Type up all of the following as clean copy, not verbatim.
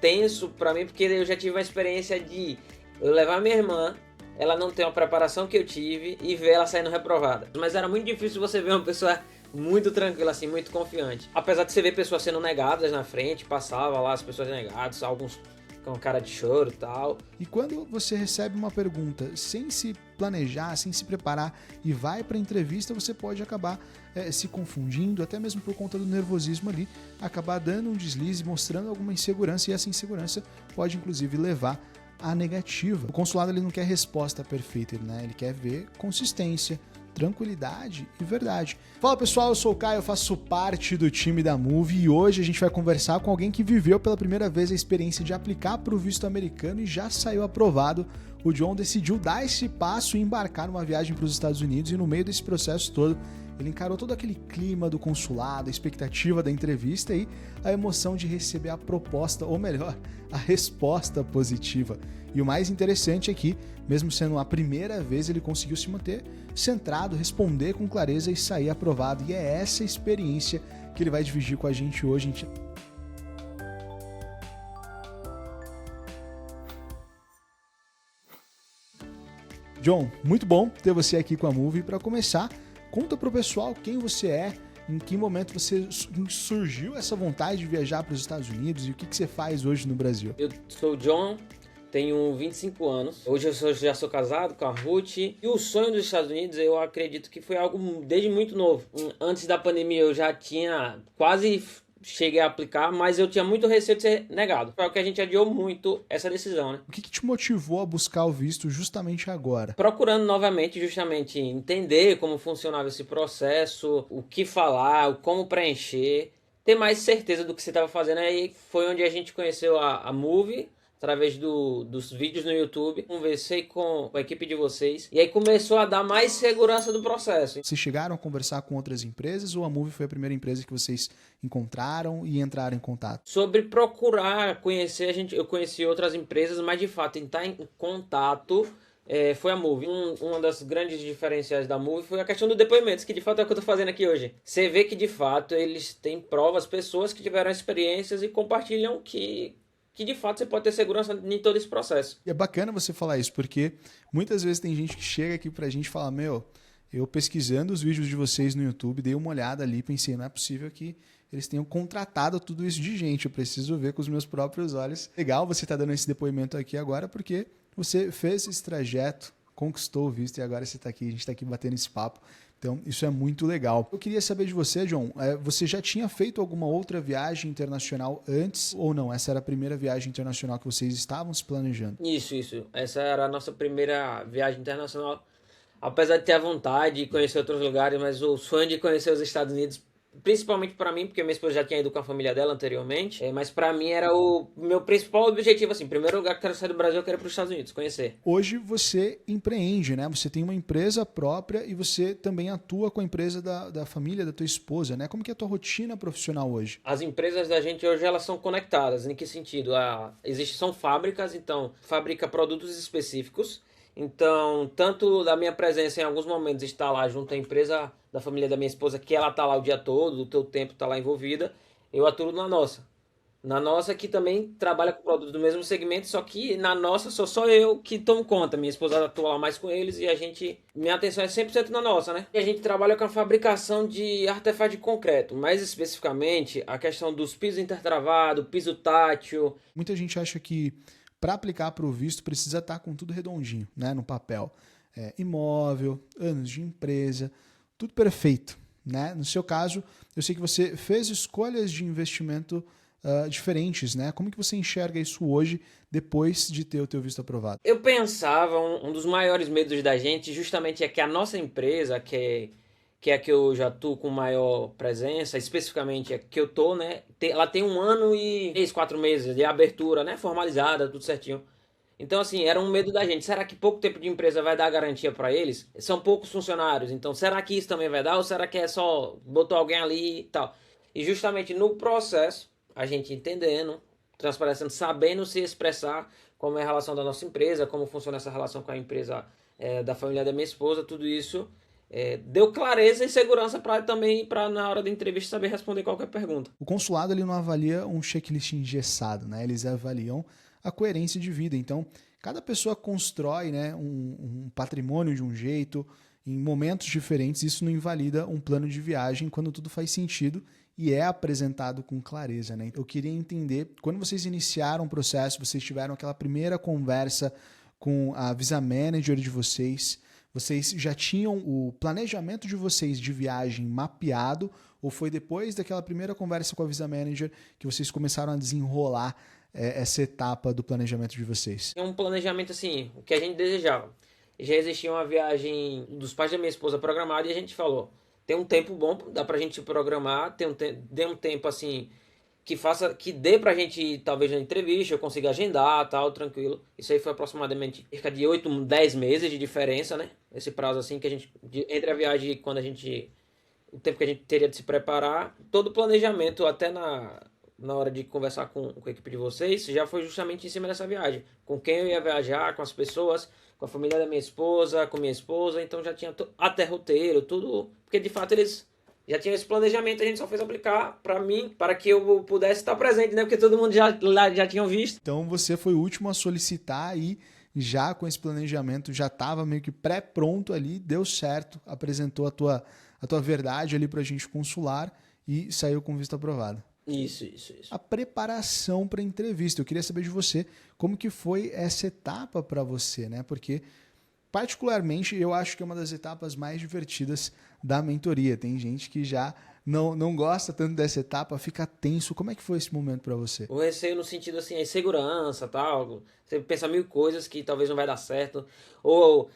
tenso pra mim, porque eu já tive uma experiência de eu levar minha irmã, ela não tem a preparação que eu tive e ver ela saindo reprovada. Mas era muito difícil você ver uma pessoa muito tranquila, assim, muito confiante. Apesar de você ver pessoas sendo negadas na frente, passava lá as pessoas negadas, alguns com cara de choro e tal. E quando você recebe uma pergunta sem se planejar, sem se preparar e vai para a entrevista, você pode acabar se confundindo, até mesmo por conta do nervosismo ali, acabar dando um deslize, mostrando alguma insegurança, e essa insegurança pode inclusive levar à negativa. O consulado ele não quer resposta perfeita, né? Ele quer ver consistência, tranquilidade e verdade. Fala pessoal, eu sou o Caio, eu faço parte do time da Move e hoje a gente vai conversar com alguém que viveu pela primeira vez a experiência de aplicar para o visto americano e já saiu aprovado. O John decidiu dar esse passo e embarcar numa viagem para os Estados Unidos, e no meio desse processo todo ele encarou todo aquele clima do consulado, a expectativa da entrevista e a emoção de receber a proposta, ou melhor, a resposta positiva. E o mais interessante é que, mesmo sendo a primeira vez, ele conseguiu se manter centrado, responder com clareza e sair aprovado. E é essa experiência que ele vai dividir com a gente hoje. John, muito bom ter você aqui com a Move. Para começar, conta pro pessoal quem você é, em que momento você surgiu essa vontade de viajar para os Estados Unidos e o que você faz hoje no Brasil. Eu sou o John, tenho 25 anos. Hoje eu já sou casado com a Ruth. E o sonho dos Estados Unidos, eu acredito que foi algo desde muito novo. Antes da pandemia eu já tinha quase cheguei a aplicar, mas eu tinha muito receio de ser negado. Foi o que a gente adiou muito essa decisão, né? O que te motivou a buscar o visto justamente agora? Procurando novamente, justamente, entender como funcionava esse processo, o que falar, como preencher, ter mais certeza do que você estava fazendo. Aí foi onde a gente conheceu a Move, através dos vídeos no YouTube. Conversei com a equipe de vocês e aí começou a dar mais segurança do processo. Vocês chegaram a conversar com outras empresas ou a Move foi a primeira empresa que vocês encontraram e entraram em contato? Sobre procurar conhecer, eu conheci outras empresas, mas de fato em estar em contato foi a Move. Uma das grandes diferenciais da Move foi a questão do depoimentos, que de fato é o que eu estou fazendo aqui hoje. Você vê que de fato eles têm provas, pessoas que tiveram experiências e compartilham que de fato você pode ter segurança em todo esse processo. E é bacana você falar isso, porque muitas vezes tem gente que chega aqui pra gente e fala, eu pesquisando os vídeos de vocês no YouTube, dei uma olhada ali, pensei, não é possível que eles tenham contratado tudo isso de gente, eu preciso ver com os meus próprios olhos. Legal você tá dando esse depoimento aqui agora, porque você fez esse trajeto, conquistou o visto e agora você tá aqui, a gente tá aqui batendo esse papo. Então, isso é muito legal. Eu queria saber de você, John, você já tinha feito alguma outra viagem internacional antes ou não? Essa era a primeira viagem internacional que vocês estavam se planejando? Isso. Essa era a nossa primeira viagem internacional. Apesar de ter a vontade de conhecer outros lugares, mas o sonho de conhecer os Estados Unidos, principalmente para mim, porque minha esposa já tinha ido com a família dela anteriormente, mas para mim era o meu principal objetivo, assim, primeiro lugar que eu quero sair do Brasil, eu quero ir para os Estados Unidos, conhecer. Hoje você empreende, né? Você tem uma empresa própria e você também atua com a empresa da família da tua esposa, né? Como que é a tua rotina profissional hoje? As empresas da gente hoje, elas são conectadas, em que sentido? São fábricas, então, fabrica produtos específicos. Então, tanto da minha presença em alguns momentos estar lá junto à empresa da família da minha esposa, que ela está lá o dia todo, o teu tempo está lá envolvida, eu atuo na nossa. Na nossa, que também trabalha com produtos do mesmo segmento, só que na nossa sou só eu que tomo conta. Minha esposa atua lá mais com eles e minha atenção é 100% na nossa, né? E a gente trabalha com a fabricação de artefatos de concreto, mais especificamente a questão dos pisos intertravados, piso tátil. Muita gente acha que para aplicar para o visto precisa estar com tudo redondinho, né, no papel. Imóvel, anos de empresa, tudo perfeito, né? No seu caso, eu sei que você fez escolhas de investimento diferentes, né? Como que você enxerga isso hoje, depois de ter o teu visto aprovado? Eu pensava, um dos maiores medos da gente justamente é que a nossa empresa, que é a que eu já atuo com maior presença, especificamente a que eu tô, né? Ela tem 1 ano e 3, 4 meses de abertura, né? Formalizada, tudo certinho. Então, assim, era um medo da gente. Será que pouco tempo de empresa vai dar garantia para eles? São poucos funcionários, então será que isso também vai dar? Ou será que é só botou alguém ali e tal? E justamente no processo, a gente entendendo, transparecendo, sabendo se expressar como é a relação da nossa empresa, como funciona essa relação com a empresa da família da minha esposa, tudo isso deu clareza e segurança para também, para na hora da entrevista, saber responder qualquer pergunta. O consulado ele não avalia um checklist engessado, né? Eles avaliam a coerência de vida. Então, cada pessoa constrói, né, um patrimônio de um jeito, em momentos diferentes. Isso não invalida um plano de viagem quando tudo faz sentido e é apresentado com clareza, né? Eu queria entender, quando vocês iniciaram o processo, vocês tiveram aquela primeira conversa com a Visa Manager de vocês já tinham o planejamento de vocês de viagem mapeado ou foi depois daquela primeira conversa com a Visa Manager que vocês começaram a desenrolar essa etapa do planejamento de vocês? É um planejamento assim, o que a gente desejava. Já existia uma viagem dos pais da minha esposa programada e a gente falou, tem um tempo bom, dá pra gente programar, dê um tempo assim que dê pra gente ir, talvez na entrevista, eu consiga agendar, tal, tranquilo. Isso aí foi aproximadamente cerca de 8, 10 meses de diferença, né? Esse prazo assim que a gente entre a viagem e quando o tempo que a gente teria de se preparar, todo o planejamento até na hora de conversar com a equipe de vocês, já foi justamente em cima dessa viagem. Com quem eu ia viajar, com as pessoas, com a família da minha esposa, com minha esposa, então já tinha até roteiro, tudo, porque de fato eles já tinham esse planejamento, a gente só fez aplicar para mim, para que eu pudesse estar presente, né? Porque todo mundo já tinha visto. Então você foi o último a solicitar e já com esse planejamento já estava meio que pré-pronto ali, deu certo, apresentou a tua verdade ali para a gente consular e saiu com visto aprovado. Isso. A preparação para a entrevista. Eu queria saber de você como que foi essa etapa para você, né? Porque particularmente eu acho que é uma das etapas mais divertidas da mentoria. Tem gente que já não gosta tanto dessa etapa, fica tenso. Como é que foi esse momento para você? O receio no sentido assim, a insegurança, tal. Você pensa mil coisas que talvez não vai dar certo. Ou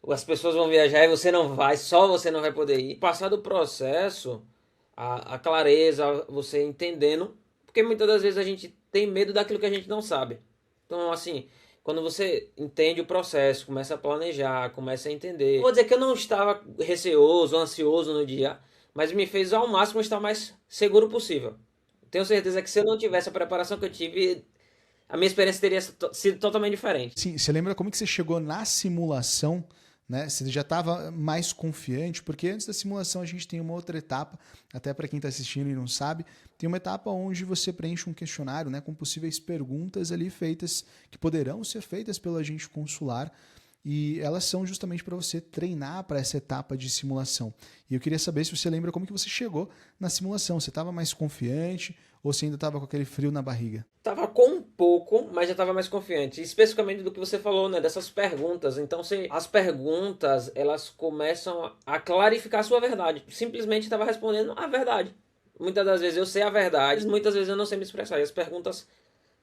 as pessoas vão viajar e você não vai, só você não vai poder ir. Passar do processo, a clareza, você entendendo. Porque muitas das vezes a gente tem medo daquilo que a gente não sabe. Então, assim, quando você entende o processo, começa a planejar, começa a entender. Vou dizer que eu não estava receoso, ansioso no dia, mas me fez ao máximo estar mais seguro possível. Tenho certeza que se eu não tivesse a preparação que eu tive, a minha experiência teria sido totalmente diferente. Sim, você lembra como que você chegou na simulação, né? Você já estava mais confiante, porque antes da simulação a gente tem uma outra etapa, até para quem está assistindo e não sabe, tem uma etapa onde você preenche um questionário, né, com possíveis perguntas ali feitas, que poderão ser feitas pelo agente consular, e elas são justamente para você treinar para essa etapa de simulação. E eu queria saber se você lembra como que você chegou na simulação. Você estava mais confiante ou você ainda estava com aquele frio na barriga? Tava com um pouco, mas já estava mais confiante. Especificamente do que você falou, né? Dessas perguntas. Então, as perguntas, elas começam a clarificar a sua verdade. Simplesmente estava respondendo a verdade. Muitas das vezes eu sei a verdade, muitas vezes eu não sei me expressar. E as perguntas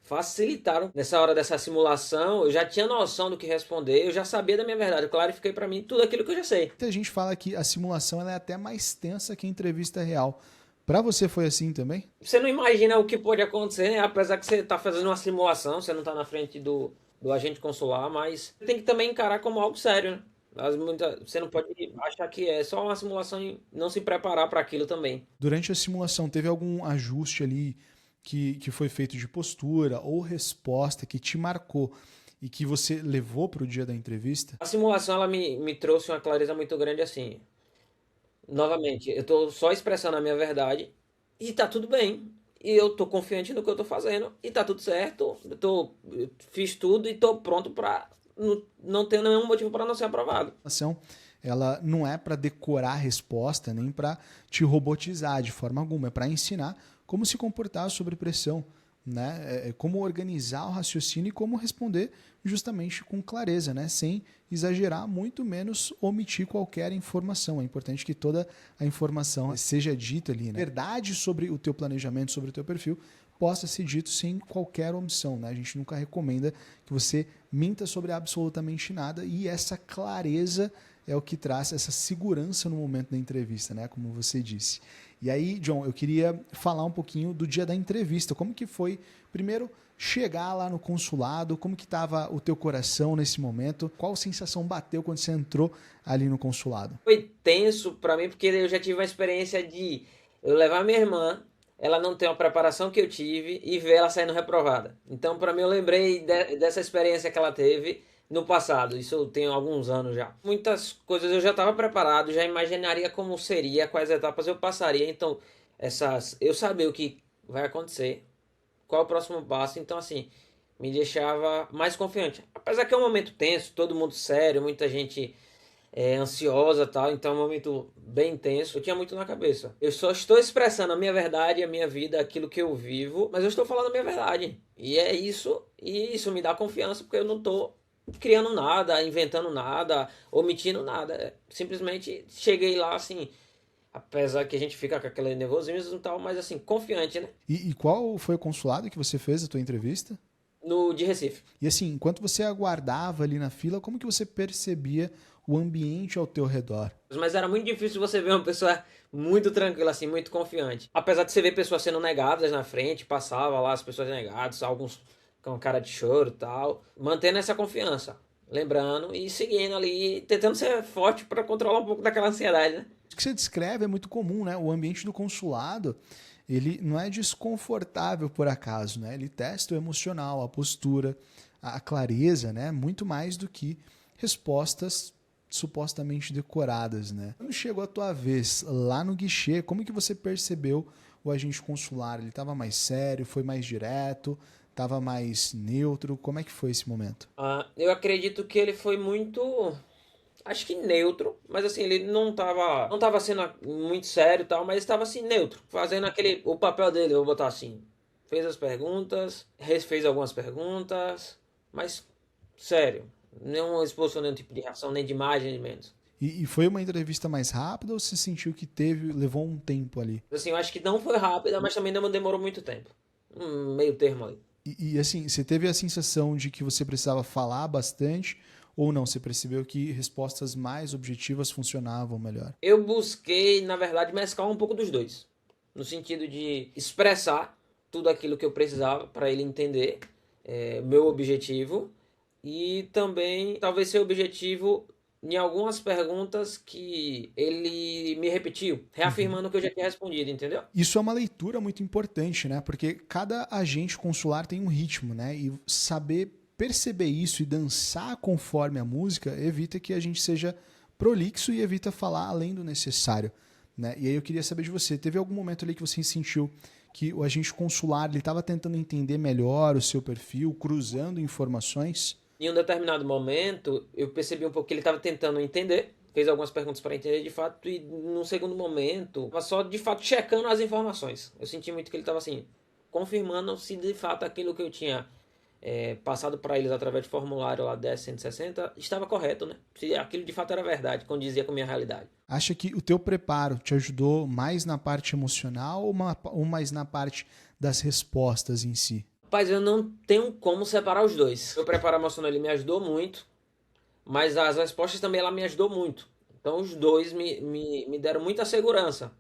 facilitaram. Nessa hora dessa simulação, eu já tinha noção do que responder, eu já sabia da minha verdade. Eu clarifiquei para mim tudo aquilo que eu já sei. A gente fala que a simulação ela é até mais tensa que a entrevista real. Para você foi assim também? Você não imagina o que pode acontecer, né? Apesar que você está fazendo uma simulação, você não está na frente do agente consular, mas tem que também encarar como algo sério, né? Você não pode achar que é só uma simulação e não se preparar para aquilo também. Durante a simulação, teve algum ajuste ali que foi feito de postura ou resposta que te marcou e que você levou para o dia da entrevista? A simulação ela me trouxe uma clareza muito grande assim. Novamente, eu estou só expressando a minha verdade e tá tudo bem. E eu estou confiante no que eu estou fazendo e tá tudo certo. Eu fiz tudo e estou pronto para não ter nenhum motivo para não ser aprovado. A ação ela não é para decorar a resposta nem para te robotizar de forma alguma, é para ensinar como se comportar sob pressão, né? Como organizar o raciocínio e como responder justamente com clareza, né? Sem exagerar, muito menos omitir qualquer informação. É importante que toda a informação seja dita ali, né? Verdade sobre o teu planejamento, sobre o teu perfil, possa ser dito sem qualquer omissão, né? A gente nunca recomenda que você minta sobre absolutamente nada e essa clareza é o que traz essa segurança no momento da entrevista, né? Como você disse. E aí, John, eu queria falar um pouquinho do dia da entrevista. Como que foi, primeiro, chegar lá no consulado? Como que estava o teu coração nesse momento? Qual sensação bateu quando você entrou ali no consulado? Foi tenso para mim, porque eu já tive uma experiência de eu levar minha irmã, ela não tem uma preparação que eu tive, e ver ela saindo reprovada. Então, para mim, eu lembrei dessa experiência que ela teve, no passado, isso eu tenho alguns anos já. Muitas coisas eu já estava preparado, já imaginaria como seria, quais etapas eu passaria, então eu sabia o que vai acontecer, qual é o próximo passo, então assim, me deixava mais confiante. Apesar que é um momento tenso, todo mundo sério, muita gente ansiosa e tal, então é um momento bem intenso. Eu tinha muito na cabeça. Eu só estou expressando a minha verdade, a minha vida, aquilo que eu vivo, mas eu estou falando a minha verdade. E é isso, e isso me dá confiança, porque eu não estou criando nada, inventando nada, omitindo nada. Simplesmente cheguei lá assim, apesar que a gente fica com aquele nervosismo e tal, mas assim, confiante, né? E qual foi o consulado que você fez a tua entrevista? No de Recife. E assim, enquanto você aguardava ali na fila, como que você percebia o ambiente ao teu redor? Mas era muito difícil você ver uma pessoa muito tranquila, assim, muito confiante. Apesar de você ver pessoas sendo negadas na frente, passava lá as pessoas negadas, alguns com cara de choro e tal, mantendo essa confiança, lembrando e seguindo ali, tentando ser forte para controlar um pouco daquela ansiedade, né? O que você descreve é muito comum, né? O ambiente do consulado, ele não é desconfortável por acaso, né? Ele testa o emocional, a postura, a clareza, né? Muito mais do que respostas supostamente decoradas, né? Quando chegou a tua vez lá no guichê, como que você percebeu o agente consular? Ele estava mais sério, foi mais direto, estava mais neutro? Como é que foi esse momento? Eu acredito que ele foi muito, acho que neutro, mas assim, ele não tava sendo muito sério e tal, mas estava assim, neutro, fazendo o papel dele, eu vou botar assim. Fez as perguntas, refez algumas perguntas, mas sério, não expulsou nenhum tipo de reação, nem de imagem, nem menos. E foi uma entrevista mais rápida ou você sentiu que levou um tempo ali? Assim, eu acho que não foi rápida, mas também não demorou muito tempo. Um meio termo ali. Assim, você teve a sensação de que você precisava falar bastante ou não? Você percebeu que respostas mais objetivas funcionavam melhor? Eu busquei, na verdade, mesclar um pouco dos dois. No sentido de expressar tudo aquilo que eu precisava para ele entender meu objetivo. E também, talvez, ser objetivo em algumas perguntas que ele me repetiu, reafirmando o que eu já tinha respondido, entendeu? Isso é uma leitura muito importante, né? Porque cada agente consular tem um ritmo, né? E saber perceber isso e dançar conforme a música evita que a gente seja prolixo e evita falar além do necessário, né? E aí eu queria saber de você, teve algum momento ali que você sentiu que o agente consular ele estava tentando entender melhor o seu perfil, cruzando informações? Em um determinado momento, eu percebi um pouco que ele estava tentando entender, fez algumas perguntas para entender de fato, e num segundo momento, estava só de fato checando as informações. Eu senti muito que ele estava assim, confirmando se de fato aquilo que eu tinha passado para eles através de formulário lá 10.160 estava correto, né? Se aquilo de fato era verdade, condizia com a minha realidade. Acha que o teu preparo te ajudou mais na parte emocional ou mais na parte das respostas em si? Rapaz, eu não tenho como separar os dois. O preparo emocional ele me ajudou muito, mas as respostas também ela me ajudou muito. Então os dois me deram muita segurança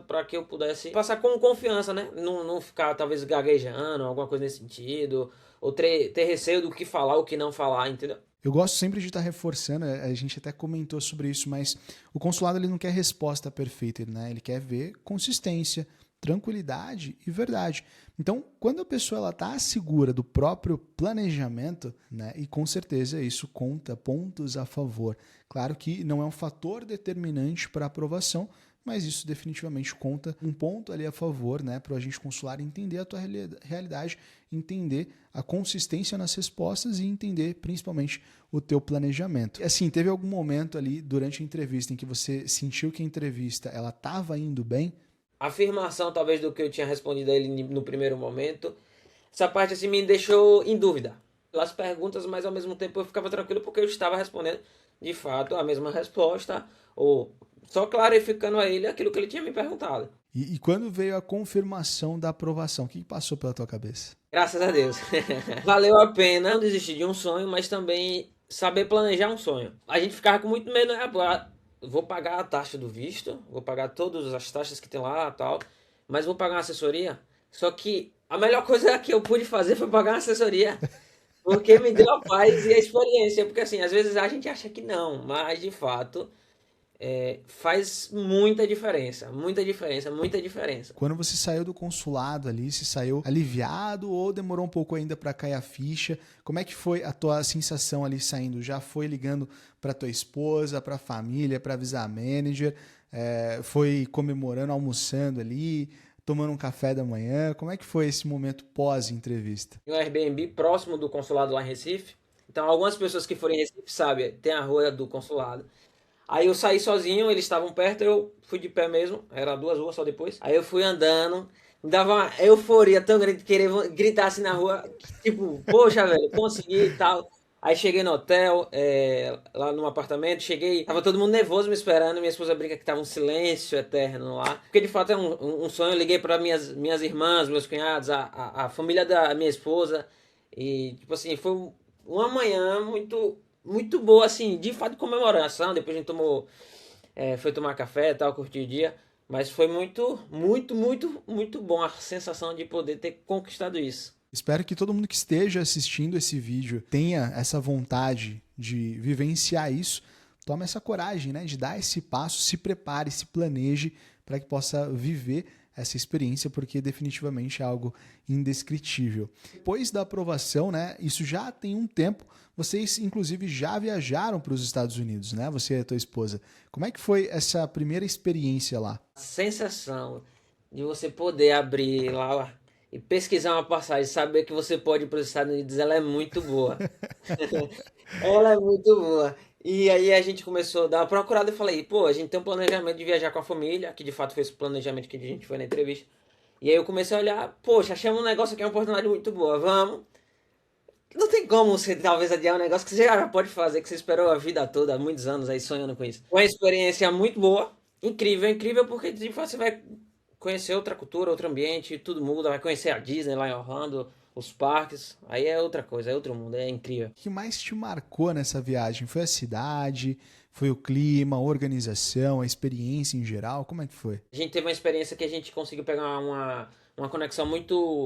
para que eu pudesse passar com confiança, né? Não ficar talvez gaguejando, alguma coisa nesse sentido, ou ter receio do que falar, o que não falar, entendeu? Eu gosto sempre de estar reforçando, a gente até comentou sobre isso, mas o consulado ele não quer resposta perfeita, né? Ele quer ver consistência, tranquilidade e verdade. Então, quando a pessoa está segura do próprio planejamento, né, e com certeza isso conta pontos a favor. Claro que não é um fator determinante para a aprovação, mas isso definitivamente conta um ponto ali a favor, né, para o agente consular entender a tua realidade, entender a consistência nas respostas e entender principalmente o teu planejamento. Assim, teve algum momento ali durante a entrevista em que você sentiu que a entrevista ela estava indo bem? A afirmação talvez do que eu tinha respondido a ele no primeiro momento, essa parte assim me deixou em dúvida. As perguntas, mas ao mesmo tempo eu ficava tranquilo porque eu estava respondendo de fato a mesma resposta, ou só clarificando a ele aquilo que ele tinha me perguntado. E quando veio a confirmação da aprovação, o que passou pela tua cabeça? Graças a Deus. Valeu a pena não desistir de um sonho, mas também saber planejar um sonho. A gente ficava com muito medo, né? Vou pagar a taxa do visto, vou pagar todas as taxas que tem lá e tal, mas vou pagar uma assessoria. Só que a melhor coisa que eu pude fazer foi pagar uma assessoria, porque me deu a paz e a experiência. Porque assim, às vezes a gente acha que não, mas de fato faz muita diferença, muita diferença, muita diferença. Quando você saiu do consulado ali, se saiu aliviado ou demorou um pouco ainda para cair a ficha? Como é que foi a tua sensação ali saindo? Já foi ligando para tua esposa, para a família, para avisar a manager? Foi comemorando, almoçando ali, tomando um café da manhã? Como é que foi esse momento pós-entrevista? Um Airbnb próximo do consulado lá em Recife. Então, algumas pessoas que forem em Recife sabem, tem a rua do consulado. Aí eu saí sozinho, eles estavam perto, eu fui de pé mesmo, era 2 ruas só depois. Aí eu fui andando, me dava uma euforia tão grande de querer gritar assim na rua, tipo, poxa, velho, consegui e tal. Aí cheguei no hotel, lá no apartamento, cheguei, tava todo mundo nervoso me esperando, minha esposa brinca que tava um silêncio eterno lá. Porque de fato é um sonho, eu liguei para minhas irmãs, meus cunhados, a família da minha esposa. E, tipo assim, foi uma manhã muito boa, assim, de fato de comemoração. Depois a gente foi tomar café e tal, curtir o dia. Mas foi muito bom a sensação de poder ter conquistado isso. Espero que todo mundo que esteja assistindo esse vídeo tenha essa vontade de vivenciar isso. Tome essa coragem, né, de dar esse passo, se prepare, se planeje para que possa viver essa experiência, porque definitivamente é algo indescritível. Depois da aprovação, né, isso já tem um tempo, vocês inclusive já viajaram para os Estados Unidos, né, você e a tua esposa. Como é que foi essa primeira experiência lá? A sensação de você poder abrir lá e pesquisar uma passagem, saber que você pode ir para os Estados Unidos, ela é muito boa. Ela é muito boa. E aí a gente começou a dar uma procurada e falei, pô, a gente tem um planejamento de viajar com a família, que de fato foi esse planejamento que a gente foi na entrevista. E aí eu comecei a olhar, poxa, achamos um negócio aqui, uma oportunidade muito boa, vamos. Não tem como você talvez adiar um negócio que você já pode fazer, que você esperou a vida toda, há muitos anos aí sonhando com isso. Uma experiência muito boa, incrível, incrível, porque de fato você vai conhecer outra cultura, outro ambiente, tudo muda, vai conhecer a Disney lá em Orlando, os parques, aí é outra coisa, é outro mundo, é incrível. O que mais te marcou nessa viagem? Foi a cidade? Foi o clima, a organização, a experiência em geral? Como é que foi? A gente teve uma experiência que a gente conseguiu pegar uma conexão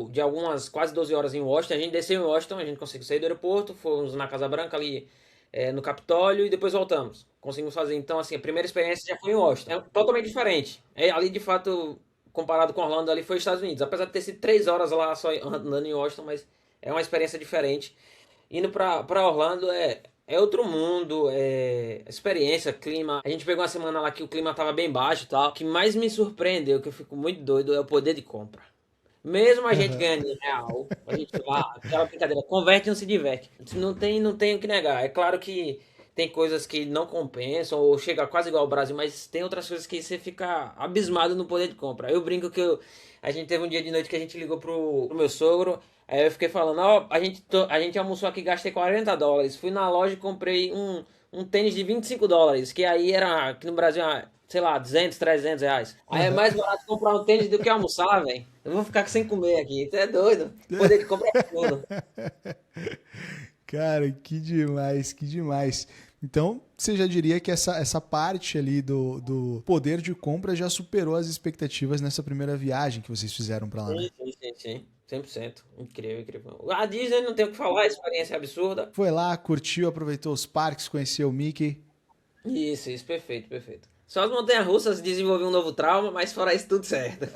de algumas quase 12 horas em Washington. A gente desceu em Washington, a gente conseguiu sair do aeroporto, fomos na Casa Branca ali no Capitólio e depois voltamos. Conseguimos fazer, então, assim, a primeira experiência já foi em Washington. É totalmente diferente. Ali, de fato, comparado com Orlando, ali foi os Estados Unidos. Apesar de ter sido 3 horas lá só andando em Washington, mas é uma experiência diferente. Indo pra Orlando é outro mundo, experiência, clima. A gente pegou uma semana lá que o clima tava bem baixo e tal. O que mais me surpreendeu, que eu fico muito doido, é o poder de compra. Mesmo a gente ganhando em real, a gente lá, aquela brincadeira, converte e não se diverte. Não tem o que negar. É claro que tem coisas que não compensam, ou chega quase igual ao Brasil, mas tem outras coisas que você fica abismado no poder de compra. Eu brinco que a gente teve um dia de noite que a gente ligou pro meu sogro, aí eu fiquei falando, ó, a gente almoçou aqui, gastei $40. Fui na loja e comprei um tênis de $25, que aí era, aqui no Brasil, sei lá, 200, R$ 300. Aí é mais barato comprar um tênis do que almoçar, velho. Eu vou ficar sem comer aqui. Você é doido? Poder de compra é tudo. Cara, que demais, que demais. Então, você já diria que essa parte ali do poder de compra já superou as expectativas nessa primeira viagem que vocês fizeram pra lá, né? Sim. 100%. Incrível, incrível. A Disney não tem o que falar, a experiência é absurda. Foi lá, curtiu, aproveitou os parques, conheceu o Mickey. Isso, perfeito, perfeito. Só as montanhas-russas desenvolveram um novo trauma, mas fora isso, tudo certo.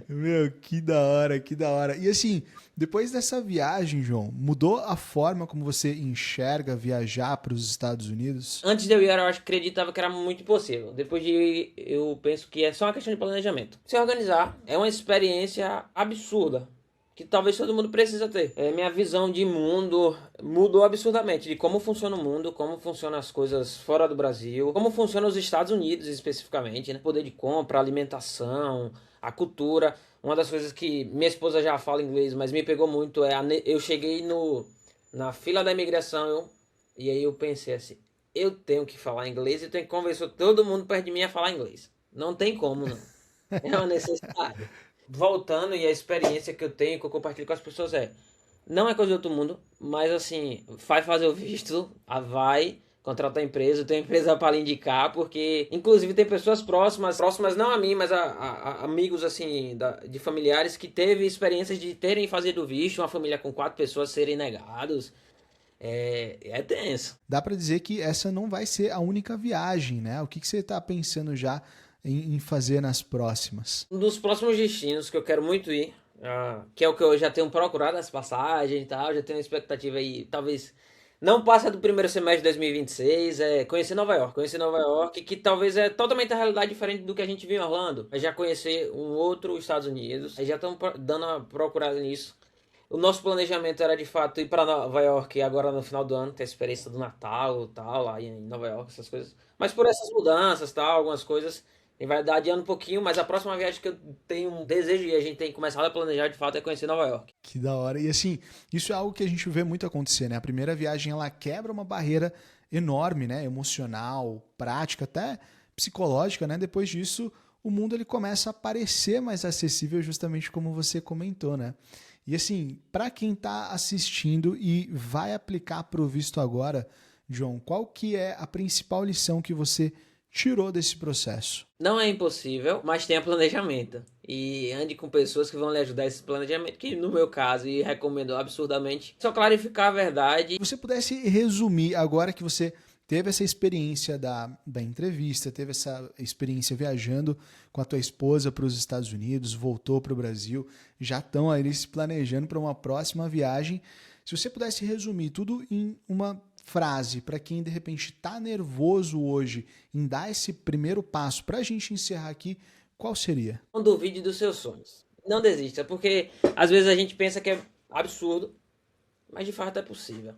Meu, que da hora, que da hora. E assim, depois dessa viagem, João, mudou a forma como você enxerga viajar para os Estados Unidos? Antes de eu ir, eu acreditava que era muito impossível. Depois de ir, eu penso que é só uma questão de planejamento. Se organizar é uma experiência absurda, que talvez todo mundo precisa ter. Minha visão de mundo mudou absurdamente, de como funciona o mundo, como funcionam as coisas fora do Brasil, como funcionam os Estados Unidos especificamente, né? Poder de compra, alimentação, a cultura. Uma das coisas que minha esposa já fala inglês, mas me pegou muito eu cheguei na fila da imigração e aí eu pensei assim, eu tenho que falar inglês e tenho que convencer todo mundo perto de mim a falar inglês. Não tem como, não. É uma necessidade. Voltando, e a experiência que eu tenho, que eu compartilho com as pessoas não é coisa de outro mundo, mas assim, vai fazer o visto, vai contratar a empresa, tem empresa para lhe indicar, porque inclusive tem pessoas próximas não a mim, mas a amigos assim, de familiares que teve experiências de terem fazido visto, uma família com 4 pessoas serem negados. é tenso. Dá para dizer que essa não vai ser a única viagem, né? O que você está pensando já em fazer nas próximas? Um dos próximos destinos que eu quero muito ir, que é o que eu já tenho procurado as passagens e tal, já tenho uma expectativa aí, talvez não passa do primeiro semestre de 2026, é conhecer Nova York. Conhecer Nova York, que talvez é totalmente a realidade diferente do que a gente viu em Orlando. Mas já conhecer um outro Estados Unidos, aí já estamos dando uma procurada nisso. O nosso planejamento era de fato ir para Nova York agora no final do ano, ter a experiência do Natal, tal, lá em Nova York, essas coisas. Mas por essas mudanças, tal, algumas coisas, e vai dar adiando um pouquinho, mas a próxima viagem que eu tenho um desejo e a gente tem começado a planejar de fato é conhecer Nova York. Que da hora. E assim, isso é algo que a gente vê muito acontecer, né? A primeira viagem, ela quebra uma barreira enorme, né? Emocional, prática, até psicológica, né? Depois disso, o mundo ele começa a parecer mais acessível, justamente como você comentou, né? E assim, para quem está assistindo e vai aplicar para o visto agora, John, qual que é a principal lição que você tirou desse processo? Não é impossível, mas tenha planejamento. E ande com pessoas que vão lhe ajudar esse planejamento, que no meu caso, e recomendo absurdamente, só clarificar a verdade. Se você pudesse resumir, agora que você teve essa experiência da entrevista, teve essa experiência viajando com a tua esposa para os Estados Unidos, voltou para o Brasil, já estão aí se planejando para uma próxima viagem. Se você pudesse resumir tudo em uma frase para quem de repente está nervoso hoje em dar esse primeiro passo para a gente encerrar aqui, qual seria? Não duvide dos seus sonhos. Não desista, porque às vezes a gente pensa que é absurdo, mas de fato é possível.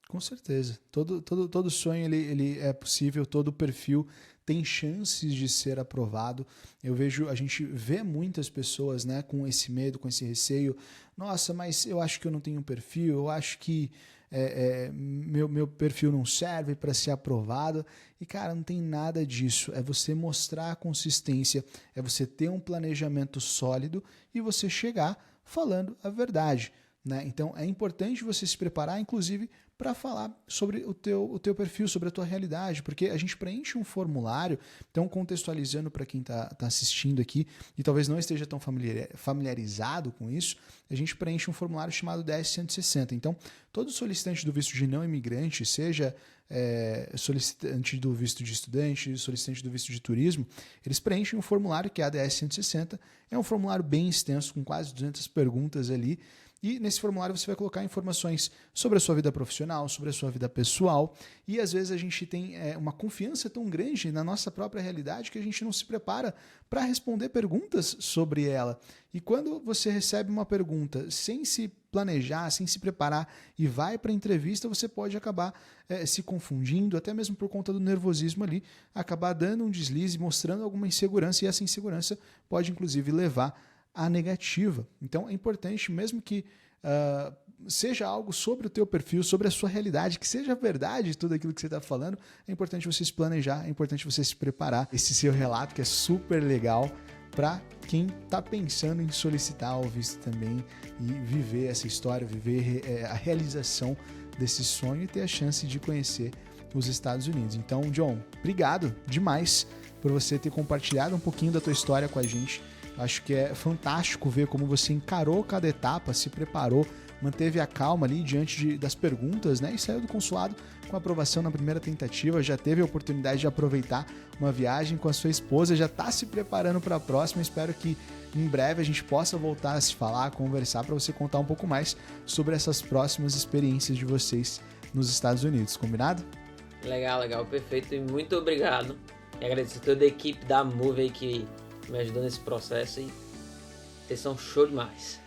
Com certeza. Todo sonho ele é possível, todo perfil tem chances de ser aprovado. A gente vê muitas pessoas, né, com esse medo, com esse receio. Nossa, mas eu acho que eu não tenho perfil, eu acho que meu perfil não serve para ser aprovado. E, cara, não tem nada disso. É você mostrar a consistência, é você ter um planejamento sólido e você chegar falando a verdade, né? Então, é importante você se preparar, inclusive, para falar sobre o teu perfil, sobre a tua realidade, porque a gente preenche um formulário, então contextualizando para quem está assistindo aqui e talvez não esteja tão familiarizado com isso, a gente preenche um formulário chamado DS-160. Então, todo solicitante do visto de não imigrante, seja solicitante do visto de estudante, solicitante do visto de turismo, eles preenchem um formulário que é a DS-160, é um formulário bem extenso, com quase 200 perguntas ali. E nesse formulário você vai colocar informações sobre a sua vida profissional, sobre a sua vida pessoal. E às vezes a gente tem uma confiança tão grande na nossa própria realidade que a gente não se prepara para responder perguntas sobre ela. E quando você recebe uma pergunta sem se planejar, sem se preparar e vai para a entrevista, você pode acabar se confundindo, até mesmo por conta do nervosismo ali, acabar dando um deslize, mostrando alguma insegurança, e essa insegurança pode inclusive levar a negativa. Então é importante, mesmo que seja algo sobre o teu perfil, sobre a sua realidade, que seja verdade tudo aquilo que você está falando, é importante você se planejar, é importante você se preparar. Esse seu relato que é super legal para quem está pensando em solicitar o visto também e viver essa história, viver a realização desse sonho e ter a chance de conhecer os Estados Unidos. Então, John, obrigado demais por você ter compartilhado um pouquinho da tua história com a gente. Acho que é fantástico ver como você encarou cada etapa, se preparou, manteve a calma ali diante das perguntas, né? E saiu do consulado com aprovação na primeira tentativa, já teve a oportunidade de aproveitar uma viagem com a sua esposa, já está se preparando para a próxima. Espero que em breve a gente possa voltar a se falar, a conversar, para você contar um pouco mais sobre essas próximas experiências de vocês nos Estados Unidos, combinado? Legal, perfeito. E muito obrigado. E agradecer a toda a equipe da Move aí que me ajudou nesse processo, e vocês são show demais.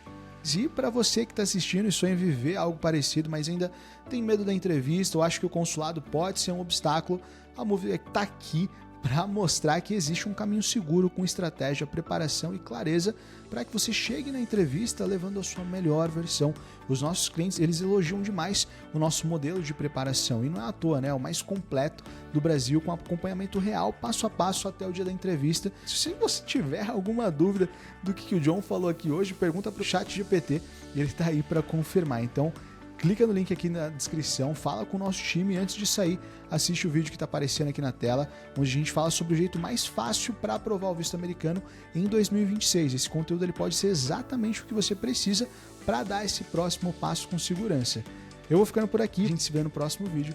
E para você que está assistindo e sonha em viver algo parecido, mas ainda tem medo da entrevista, ou acha que o consulado pode ser um obstáculo, a Move está aqui para mostrar que existe um caminho seguro com estratégia, preparação e clareza para que você chegue na entrevista levando a sua melhor versão. Os nossos clientes, eles elogiam demais o nosso modelo de preparação, e não é à toa, né? É o mais completo do Brasil, com acompanhamento real, passo a passo até o dia da entrevista. Se você tiver alguma dúvida do que o John falou aqui hoje, pergunta para o ChatGPT, e ele está aí para confirmar. Então, clica no link aqui na descrição, fala com o nosso time e antes de sair, assiste o vídeo que está aparecendo aqui na tela, onde a gente fala sobre o jeito mais fácil para aprovar o visto americano em 2026. Esse conteúdo ele pode ser exatamente o que você precisa para dar esse próximo passo com segurança. Eu vou ficando por aqui, a gente se vê no próximo vídeo.